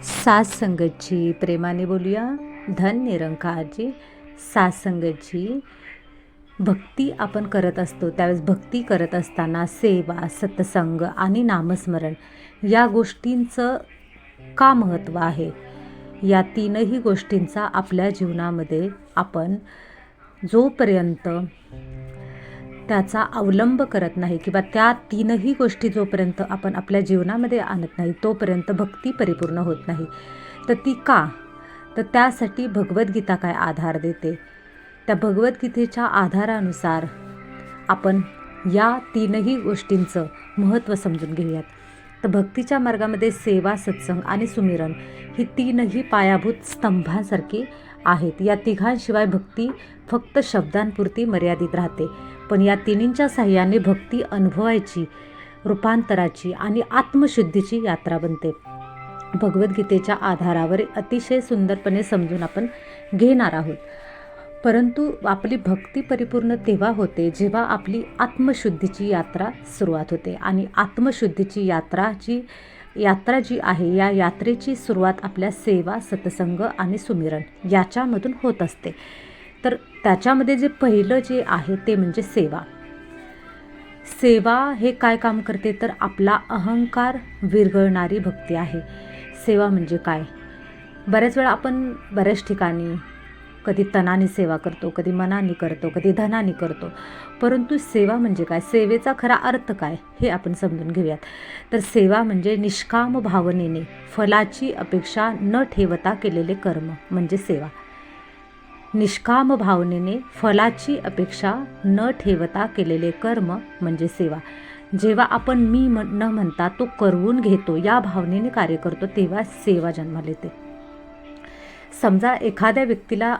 सात्संगतची प्रेमाने बोलूया. धन निरंकारची सात्संगतची भक्ती आपण करत असतो. त्यावेळेस भक्ती करत असताना सेवा, सत्संग आणि नामस्मरण या गोष्टींचं का महत्त्व आहे? या तीनही गोष्टींचा आपल्या जीवनामध्ये आपण जोपर्यंत त्याचा अवलंब करत नाही किंवा त्या तीनही गोष्टी जोपर्यंत आपण आपल्या जीवनामध्ये आणत नाही तोपर्यंत भक्ती परिपूर्ण होत नाही. तर ती का? तर त्यासाठी भगवद्गीता काय आधार देते? त्या भगवद्गीतेच्या आधारानुसार आपण या तीनही गोष्टींचं महत्त्व समजून घेऊयात. तर भक्तीच्या मार्गामध्ये सेवा, सत्संग आणि सुमिरन ही तीनही पायाभूत स्तंभांसारखी आहेत. या तिघांशिवाय भक्ती फक्त शब्दांपुरती मर्यादित राहते. पण या तिन्हींच्या साह्याने भक्ती अनुभवायची, रूपांतराची आणि आत्मशुद्धीची यात्रा बनते. भगवद्गीतेच्या आधारावर अतिशय सुंदरपणे समजून आपण घेणार आहोत. परंतु आपली भक्ती परिपूर्ण तेव्हा होते जेव्हा आपली आत्मशुद्धीची यात्रा सुरुवात होते. आणि आत्मशुद्धीची यात्रा जी आहे या यात्रेची सुरुवात आपल्या सेवा, सत्संग आणि सुमिरन याच्यामधून होत असते. तर त्याच्यामध्ये जे पहिलं जे आहे ते म्हणजे सेवा. सेवा हे काय काम करते? तर आपला अहंकार विरघळणारी भक्ती आहे. सेवा म्हणजे काय? बऱ्याच वेळा आपण बऱ्याच ठिकाणी कधी तनाने सेवा करतो, कधी मनाने करतो, कधी धनाने करतो. परंतु सेवा म्हणजे काय? सेवेचा खरा अर्थ काय हे आपण समजून घेऊयात. तर सेवा म्हणजे निष्काम भावनेने फलाची अपेक्षा न ठेवता केलेले कर्म म्हणजे सेवा. निष्काम भावनेने फलाची अपेक्षा न ठेवता केलेले कर्म म्हणजे सेवा. जेव्हा आपण मी न म्हणता तो करवून घेतो, या भावनेने कार्य करतो, तेव्हा सेवा जन्माला येते. समजा एखाद्या व्यक्तीला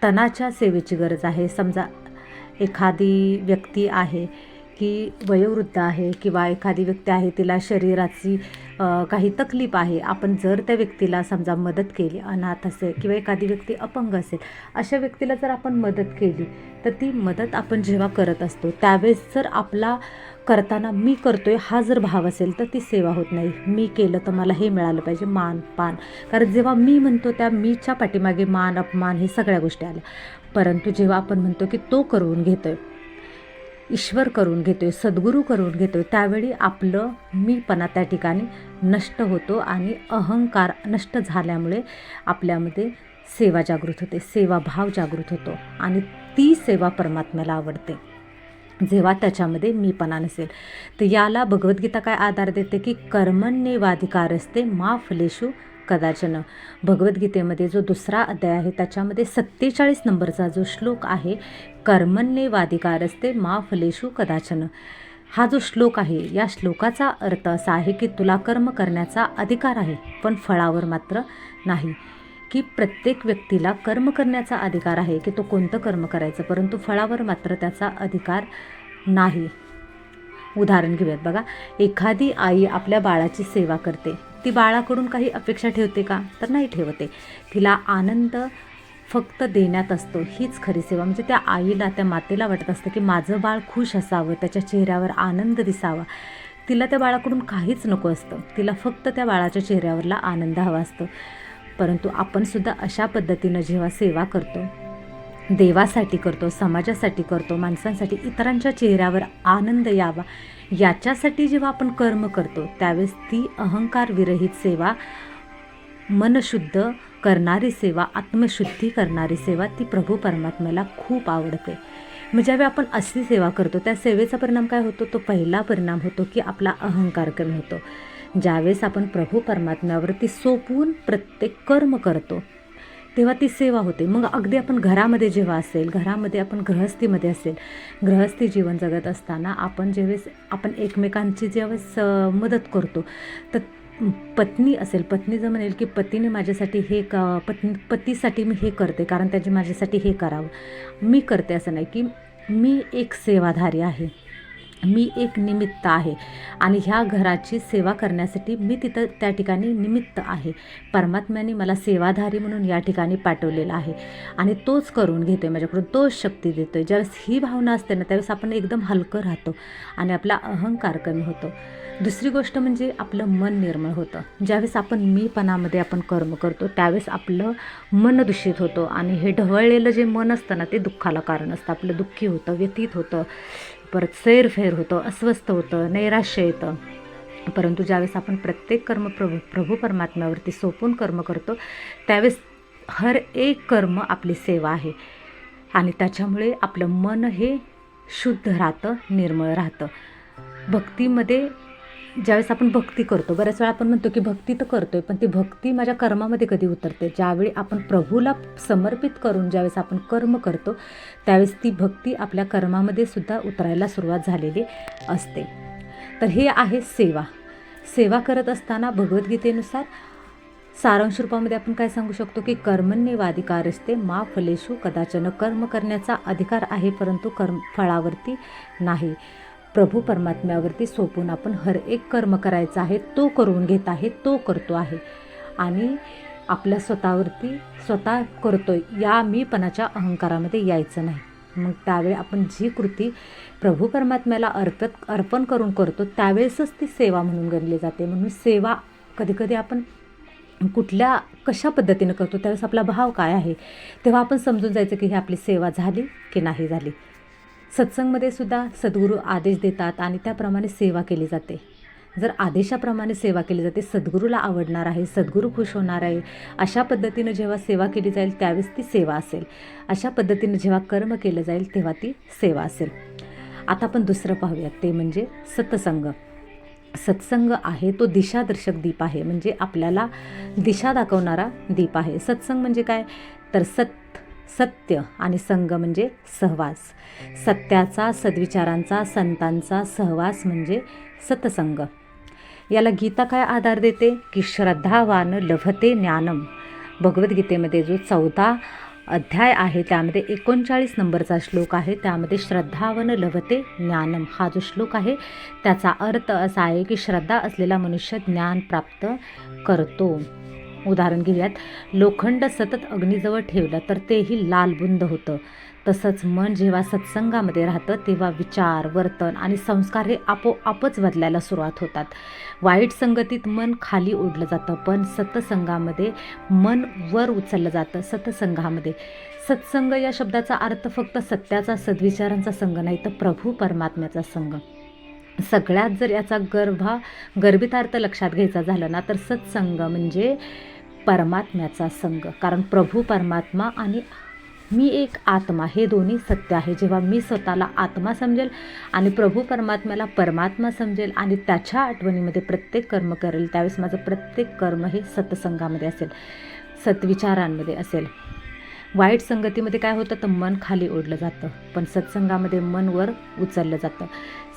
तनाच्या सेवेची गरज आहे. समजा एखादी व्यक्ती आहे की वयोवृद्ध आहे किंवा एखादी व्यक्ती आहे तिला शरीराची काही तकलीफ आहे. आपण जर त्या व्यक्तीला समजा मदत केली, अनाथ असेल किंवा एखादी व्यक्ती अपंग असेल, अशा व्यक्तीला जर आपण मदत केली तर ती मदत आपण जेव्हा करत असतो त्यावेळेस जर आपला करताना मी करतोय हा जर भाव असेल तर ती सेवा होत नाही. मी केलं तर मला हे मिळालं पाहिजे, मान पान. कारण जेव्हा मी म्हणतो त्या मीच्या पाठीमागे मान अपमान हे सगळ्या गोष्टी आल्या. परंतु जेव्हा आपण म्हणतो की तो करून घेतोय, ईश्वर करून घेतोय, सद्गुरू करून घेतोय, त्यावेळी आपलं मीपणा त्या ठिकाणी नष्ट होतो आणि अहंकार नष्ट झाल्यामुळे आपल्यामध्ये सेवा जागृत होते, सेवाभाव जागृत होतो आणि ती सेवा परमात्म्याला आवडते जेव्हा त्याच्यामध्ये मीपणा नसेल. तर याला भगवद्गीता काय आधार देते की कर्मण्येवाधिकारस्ते मा फलेषु कदाचन. भगवद्गीतेमध्ये जो दुसरा अध्याय आहे त्याच्यामध्ये 47 नंबरचा जो श्लोक आहे, कर्मण्येवाधिकारस्ते मा फलेषु कदाचन, हा जो श्लोक आहे या श्लोकाचा अर्थ असा आहे की तुला कर्म करण्याचा अधिकार आहे पण फळावर मात्र नाही. की प्रत्येक व्यक्तीला कर्म करण्याचा अधिकार आहे की तो कोणतं कर्म करायचं, परंतु फळावर मात्र त्याचा अधिकार नाही. उदाहरण घेऊयात बघा. एखादी आई आपल्या बाळाची सेवा करते. ती बाळाकडून काही अपेक्षा ठेवते का? तर नाही ठेवते. तिला आनंद फक्त देण्यात असतो. हीच खरी सेवा. म्हणजे त्या आईला, त्या मातेला वाटत असतं की माझं बाळ खुश असावं, त्याच्या चेहऱ्यावर आनंद दिसावा. तिला त्या बाळाकडून काहीच नको असतं. तिला फक्त त्या बाळाच्या चेहऱ्यावरला आनंद हवा असतो. परंतु आपणसुद्धा अशा पद्धतीनं जेव्हा सेवा करतो, देवासाठी करतो, समाजासाठी करतो, माणसांसाठी, इतरांच्या चेहऱ्यावर आनंद यावा याच्यासाठी जेव्हा आपण कर्म करतो त्यावेळेस ती अहंकार विरहित सेवा, मनशुद्ध करणारी सेवा, आत्मशुद्धी करणारी सेवा ती प्रभू परमात्म्याला खूप आवडते. मग ज्यावेळी आपण अशी सेवा करतो त्या सेवेचा परिणाम काय होतो? तो पहिला परिणाम होतो की आपला अहंकार कमी होतो. ज्यावेळेस आपण प्रभू परमात्म्यावरती सोपवून प्रत्येक कर्म करतो तेव्हा ती सेवा होते. मग अगदी आपण घरामध्ये जेव्हा असेल, घरामध्ये आपण गृहस्थीमध्ये असेल, गृहस्थी जीवन जगत असताना आपण ज्यावेळेस आपण एकमेकांची ज्यावेळेस मदत करतो तर पत्नी असेल, पत्नी जर म्हणेल की पतीने माझ्यासाठी हे पतीसाठी मी हे करते कारण त्याची माझ्यासाठी हे करावं, मी करते, असं नाही की मी एक सेवाधारी आहे. मी एक निमित्त आहे आणि ह्या घराची सेवा करण्यासाठी मी तिथं त्या ठिकाणी निमित्त आहे. परमात्म्याने मला सेवाधारी म्हणून या ठिकाणी पाठवलेलं आहे आणि तोच करून घेतो आहे माझ्याकडून, तोच शक्ती देतो आहे. ज्यावेळेस ही भावना असते ना, त्यावेळेस आपण एकदम हलकं राहतो आणि आपला अहंकार कमी होतो. दुसरी गोष्ट म्हणजे आपलं मन निर्मळ होतं. ज्यावेळेस आपण मीपणामध्ये आपण कर्म करतो त्यावेळेस आपलं मन दूषित होतं आणि हे ढवळलेलं जे मन असतं ना, ते दुःखाला कारण असतं. आपलं दुःखी होतं, व्यथित होतं, परत सैरफैर होतं, अस्वस्थ होतं, नैराश्य येतं. परंतु ज्यावेळेस आपण प्रत्येक कर्म प्रभू परमात्म्यावरती सोपून कर्म करतो त्यावेळेस हर एक कर्म आपली सेवा आहे आणि त्याच्यामुळे आपलं मन हे शुद्ध राहतं, निर्मळ राहतं. भक्तीमध्ये ज्यावेळेस आपण भक्ती करतो, बऱ्याच वेळा आपण म्हणतो की भक्ती तर करतोय, पण ती भक्ती माझ्या कर्मामध्ये कधी उतरते? ज्यावेळी आपण प्रभूला समर्पित करून ज्यावेळेस आपण कर्म करतो त्यावेळेस ती भक्ती आपल्या कर्मामध्ये सुद्धा उतरायला सुरुवात झालेली असते. तर हे आहे सेवा. सेवा करत असताना भगवद्गीतेनुसार सारांश रूपामध्ये आपण काय सांगू शकतो की कर्मण्येवाधिकारस्ते मा फलेषु कदाचन. कर्म करण्याचा अधिकार आहे परंतु फळावरती नाही. प्रभू परमात्म्यावरती सोपून आपण हर एक कर्म करायचा आहे, तो करून घेत आहे, तो करतो आहे आणि आपल्या स्वतः करतोय या मीपणाच्या अहंकारामध्ये यायचं नाही. मग त्यावेळी आपण जी कृती प्रभू परमात्म्याला अर्पण करून करतो त्यावेळेसच ती सेवा म्हणून गणली जाते. म्हणून सेवा कधीकधी आपण कशा पद्धतीनं करतो त्यावेळेस आपला भाव काय आहे तेव्हा आपण समजून जायचं की ही आपली सेवा झाली की नाही झाली. सत्संगमध्ये सुद्धा सद्गुरू आदेश देतात आणि त्याप्रमाणे सेवा केली जाते. जर आदेशाप्रमाणे सेवा केली जाते, सद्गुरूला आवडणार आहे, सद्गुरू खुश होणार आहे, अशा पद्धतीनं जेव्हा सेवा केली जाईल त्यावेळेस ती सेवा असेल. अशा पद्धतीनं जेव्हा कर्म केलं जाईल तेव्हा ती सेवा असेल. आता आपण दुसरं पाहूयात, ते म्हणजे सत्संग. सत्संग आहे तो दिशादर्शक दीप आहे, म्हणजे आपल्याला दिशा दाखवणारा दीप आहे. सत्संग म्हणजे काय तर सत्य आणि संग म्हणजे सहवास. सत्याचा, सद्विचारांचा, संतांचा सहवास म्हणजे सत्संग. याला गीता काय आधार देते की श्रद्धावान लभते ज्ञानम. भगवद्गीतेमध्ये जो 14 अध्याय आहे त्यामध्ये 39 नंबरचा श्लोक आहे, त्यामध्ये श्रद्धावन लभते ज्ञानम हा जो श्लोक आहे त्याचा अर्थ असा आहे की श्रद्धा असलेला मनुष्य ज्ञान प्राप्त करतो. उदाहरण घेऊयात, लोखंड सतत अग्नीजवळ ठेवलं तर तेही लालबुंद होतं. तसंच मन जेव्हा सत्संगामध्ये राहतं तेव्हा विचार, वर्तन आणि संस्कार हे आपोआपच बदलायला सुरुवात होतात. वाईट संगतीत मन खाली ओढलं जातं, पण सत्संगामध्ये मन वर उचललं जातं. सत्संग या शब्दाचा अर्थ फक्त सत्याचा, सद्विचारांचा संग नाही तर प्रभू परमात्म्याचा संग. सगळ्यात जर याचा गर्भितार्थ लक्षात घ्यायचा झाला ना तर सत्संग म्हणजे परमात्म्याचा संग. कारण प्रभू परमात्मा आणि मी एक आत्मा हे दोन्ही सत्य आहे. जेव्हा मी स्वतःला आत्मा समजेल आणि प्रभू परमात्म्याला परमात्मा समजेल आणि त्याच्या आठवणीमध्ये प्रत्येक कर्म करेल त्यावेळेस माझं प्रत्येक कर्म हे सत्संगामध्ये असेल, सत्विचारांमध्ये असेल. वाईट संगतीमध्ये काय होतं तर मन खाली ओढलं जातं, पण सत्संगामध्ये मन वर उचललं जातं.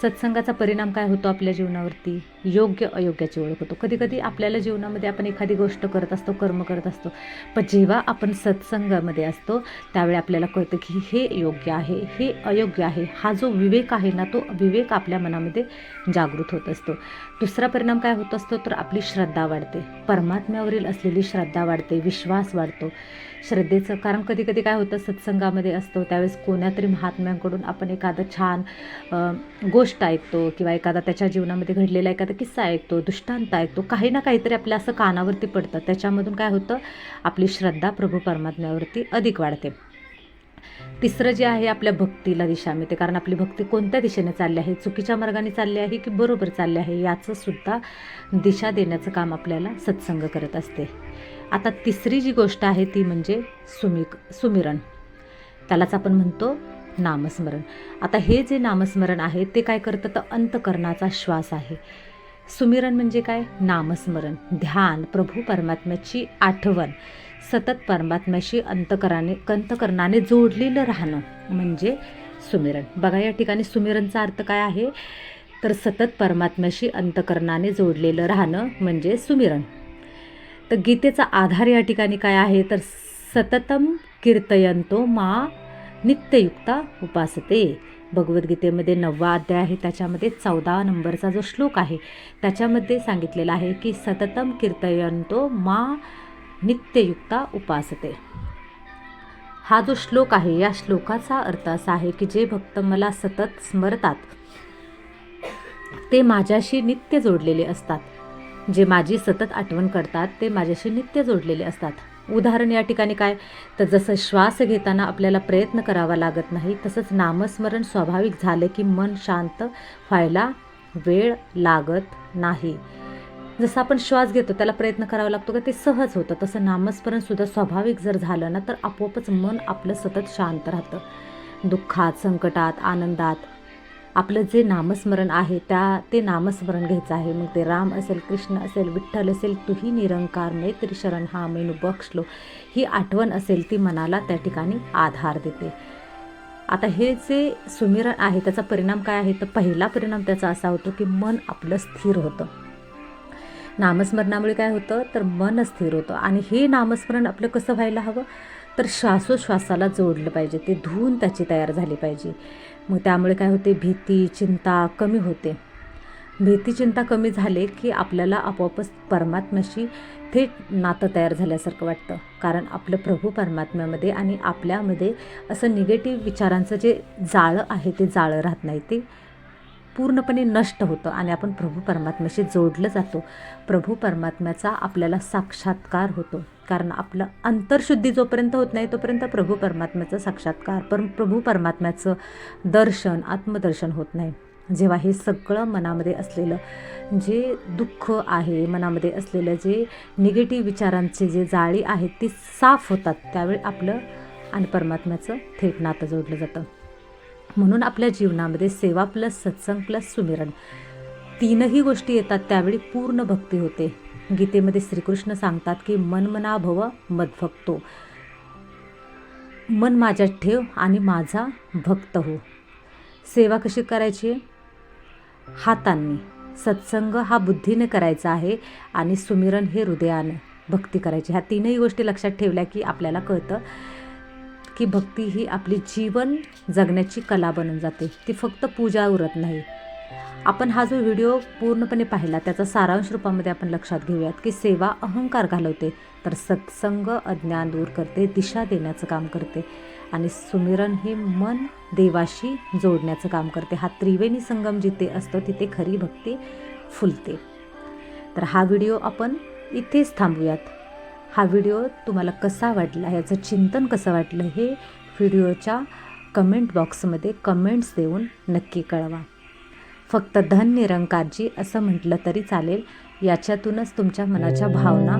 सत्संगाचा परिणाम काय होतो आपल्या जीवनावरती? योग्य अयोग्याची ओळख होतो. कधीकधी आपल्याला जीवनामध्ये आपण एखादी गोष्ट करत असतो, कर्म करत असतो, पण जेव्हा आपण सत्संगामध्ये असतो त्यावेळी आपल्याला कळतं की हे योग्य आहे, हे अयोग्य आहे. हा जो विवेक आहे ना तो विवेक आपल्या मनामध्ये जागृत होत असतो. दुसरा परिणाम काय होत असतो तर आपली श्रद्धा वाढते, परमात्म्यावरील असलेली श्रद्धा वाढते, विश्वास वाढतो. श्रद्धेचं कारण कधीकधी काय होतं सत्संगामध्ये असतो त्यावेळेस कोणातरी महात्म्यांकडून आपण एखादं छान गोष्ट ऐकतो किंवा एखादा त्याच्या जीवनामध्ये घडलेला एखादा किस्सा ऐकतो, दृष्टांत ऐकतो, काही ना काहीतरी आपल्या असं कानावरती पडतं. त्याच्यामधून काय होतं आपली श्रद्धा प्रभू परमात्म्यावरती अधिक वाढते. तिसरं जे आहे आपल्या भक्तीला दिशा मिळते, कारण आपली भक्ती कोणत्या दिशेने चालली आहे, चुकीच्या मार्गाने चालली आहे की बरोबर चालली आहे याचं सुद्धा दिशा देण्याचं काम आपल्याला सत्संग करत असते. आता तिसरी जी गोष्ट आहे ती म्हणजे सुमिरण. त्यालाच आपण म्हणतो नामस्मरण. आता हे जे नामस्मरण आहे ते काय करतं तर अंतकरणाचा श्वास आहे. सुमिरण म्हणजे काय? नामस्मरण, ध्यान, प्रभू परमात्म्याची आठवण, सतत परमात्म्याशी अंतकरणाने जोडलेलं राहणं म्हणजे सुमिरण. बघा या ठिकाणी सुमिरणचा अर्थ काय आहे तर सतत परमात्म्याशी अंतकरणाने जोडलेलं राहणं म्हणजे सुमिरण. तर गीतेचा आधार या ठिकाणी काय आहे तर सततम कीर्तयंतो मा नित्ययुक्ता उपासते. भगवद्गीतेमध्ये 9वा अध्याय आहे, त्याच्यामध्ये 14 नंबरचा जो श्लोक आहे त्याच्यामध्ये सांगितलेला आहे की सततम कीर्तयन्तो मा नित्ययुक्ता उपासते. हा जो श्लोक आहे या श्लोकाचा अर्थ असा आहे की जे भक्त मला सतत स्मरतात ते माझ्याशी नित्य जोडलेले असतात. जे माझी सतत आठवण करतात ते माझ्याशी नित्य जोडलेले असतात. उदाहरण या ठिकाणी काय, तर जसं श्वास घेताना आपल्याला प्रयत्न करावा लागत नाही, तसंच नामस्मरण स्वाभाविक झालं की मन शांत व्हायला वेळ लागत नाही. जसं आपण श्वास घेतो त्याला प्रयत्न करावा लागतो का, ते सहज होतं. तसं नामस्मरणसुद्धा स्वाभाविक जर झालं ना तर आपोआपच मन आपलं सतत शांत राहतं. दुःखात, संकटात, आनंदात आपलं जे नामस्मरण आहे ते नामस्मरण घ्यायचं आहे. मग ते राम असेल, कृष्ण असेल, विठ्ठल असेल, तुही निरंकार मैत्री शरण हा मेनू बक्षलो, ही आठवण असेल ती मनाला त्या ठिकाणी आधार देते. आता हे जे सुमिरण आहे त्याचा परिणाम काय आहे, तर पहिला परिणाम त्याचा असा होतो की मन आपलं स्थिर होतं. नामस्मरणामुळे काय होतं, तर मन स्थिर होतं. आणि हे नामस्मरण आपलं कसं व्हायला हवं, तर श्वासोश्वासाला जोडलं पाहिजे, ते धून त्याची तयार झाली पाहिजे. मग त्यामुळे काय होते, भीती चिंता कमी होते. भीती चिंता कमी झाले की आपल्याला आपोआपच परमात्म्याशी थेट नातं तयार झाल्यासारखं वाटतं. कारण आपलं प्रभू परमात्म्यामध्ये आणि आपल्यामध्ये असं निगेटिव्ह विचारांचं जे जाळं आहे ते जाळं राहत नाही, ते पूर्णपणे नष्ट होतं आणि आपण प्रभू परमात्म्याशी जोडलं जातो. प्रभू परमात्म्याचा आपल्याला साक्षात्कार होतो. कारण आपलं अंतर्शुद्धी जोपर्यंत होत नाही तोपर्यंत प्रभू परमात्म्याचा साक्षात्कार, प्रभू परमात्म्याचं दर्शन, आत्मदर्शन होत नाही. जेव्हा हे सगळं मनामध्ये असलेलं जे दुःख आहे, मनामध्ये असलेलं जे निगेटिव्ह विचारांचे जे जाळी आहेत ती साफ होतात, त्यावेळी आपलं आणि परमात्म्याचं थेट नातं जोडलं जातं. म्हणून आपल्या जीवनामध्ये सेवा प्लस सत्संग प्लस सुमिरण तीनही गोष्टी येतात, त्यावेळी पूर्ण भक्ती होते. गीतेमध्ये श्रीकृष्ण सांगतात की मन मना भव मद्भक्तो, मन माझ्यात ठेव आणि माझा भक्त हो. सेवा कशी करायची, हातांनी. सत्संग हा बुद्धीने करायचा आहे आणि सुमिरण हे हृदयाने भक्ती करायची. ह्या तीनही गोष्टी लक्षात ठेवल्या की आपल्याला कळतं की भक्ती ही आपली जीवन जगण्याची कला बनून जाते. ती फक्त पूजा उरत नाही. आपण हा जो व्हिडिओ पूर्णपणे पाहिला त्याचा सारांश रूपामध्ये आपण लक्षात घेऊयात की सेवा अहंकार घालवते, तर सत्संग अज्ञान दूर करते, दिशा देण्याचं काम करते आणि सुमिरण हे मन देवाशी जोडण्याचं काम करते. हा त्रिवेणी संगम जिथे असतो तिथे खरी भक्ती फुलते. तर हा व्हिडिओ आपण इथेच थांबूयात. हा व्हिडिओ तुम्हाला कसा वाटला, याचं चिंतन कसं वाटलं हे व्हिडिओच्या कमेंट बॉक्समध्ये कमेंट्स देऊन नक्की कळवा. फक्त धन निरंकारजी असं म्हटलं तरी चालेल, याच्यातूनच तुमच्या मनाच्या भावना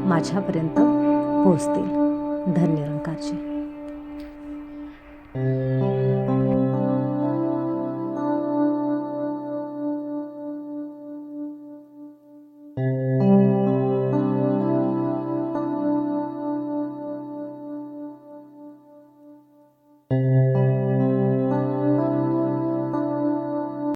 माझ्यापर्यंत पोहोचतील. धन निरंकारजी.